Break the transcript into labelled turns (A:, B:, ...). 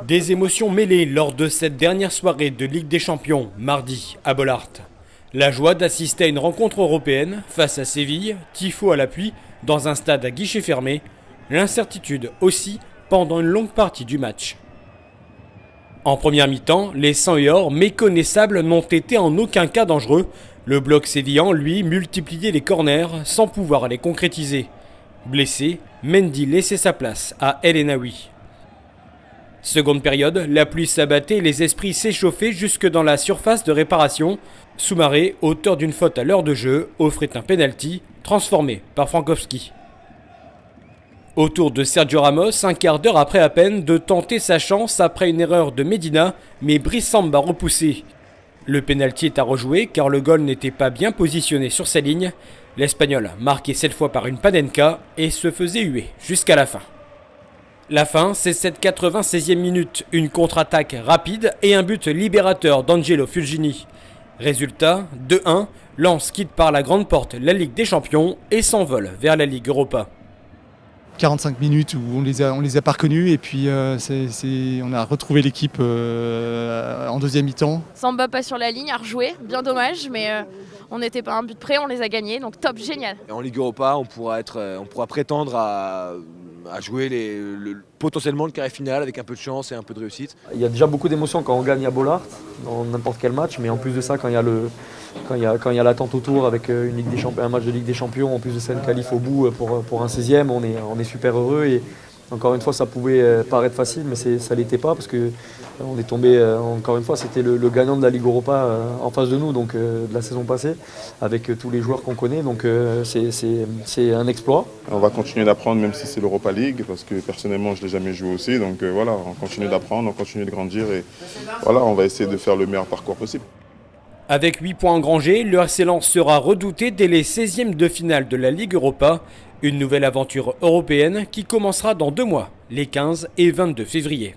A: Des émotions mêlées lors de cette dernière soirée de Ligue des Champions, mardi, à Bollaert. La joie d'assister à une rencontre européenne face à Séville, tifo à l'appui, dans un stade à guichet fermé. L'incertitude aussi pendant une longue partie du match. En première mi-temps, les 100 et or méconnaissables n'ont été en aucun cas dangereux. Le bloc sévillan, lui, multipliait les corners sans pouvoir les concrétiser. Blessé, Mendy laissait sa place à El Enaoui. Seconde période, la pluie s'abattait et les esprits s'échauffaient jusque dans la surface de réparation. Soumaré, auteur d'une faute à l'heure de jeu, offrait un penalty transformé par Frankowski. Au tour de Sergio Ramos, un quart d'heure après à peine, de tenter sa chance après une erreur de Medina, mais Brice Samba repoussé. Le penalty est à rejouer car le goal n'était pas bien positionné sur sa ligne. L'Espagnol, marqué cette fois par une Panenka, et se faisait huer jusqu'à la fin. La fin, c'est cette 96e minute, une contre-attaque rapide et un but libérateur d'Angelo Fulgini. Résultat, 2-1, Lens quitte par la grande porte la Ligue des Champions et s'envole vers la Ligue Europa.
B: 45 minutes où on les a pas reconnus et puis on a retrouvé l'équipe en deuxième mi-temps.
C: Samba pas sur la ligne, a rejoué, bien dommage, mais on n'était pas à un but près, on les a gagnés, donc top, génial.
D: En Ligue Europa, on pourra prétendre à jouer potentiellement le carré final avec un peu de chance et un peu de réussite.
E: Il y a déjà beaucoup d'émotions quand on gagne à Bollaert, dans n'importe quel match, mais en plus de ça, quand il y a l'attente autour avec un match de Ligue des Champions, en plus de ça, une qualif au bout pour un 16e, on est super heureux. Et encore une fois, ça pouvait paraître facile, mais ça ne l'était pas parce que on est tombé, encore une fois, c'était le gagnant de la Ligue Europa en face de nous, donc de la saison passée, avec tous les joueurs qu'on connaît, donc c'est un exploit.
F: On va continuer d'apprendre même si c'est l'Europa League, parce que personnellement je ne l'ai jamais joué aussi, donc voilà, on continue d'apprendre, on continue de grandir et voilà, on va essayer de faire le meilleur parcours possible.
A: Avec 8 points engrangés, le RC Lens sera redouté dès les 16e de finale de la Ligue Europa. Une nouvelle aventure européenne qui commencera dans 2 mois, les 15 et 22 février.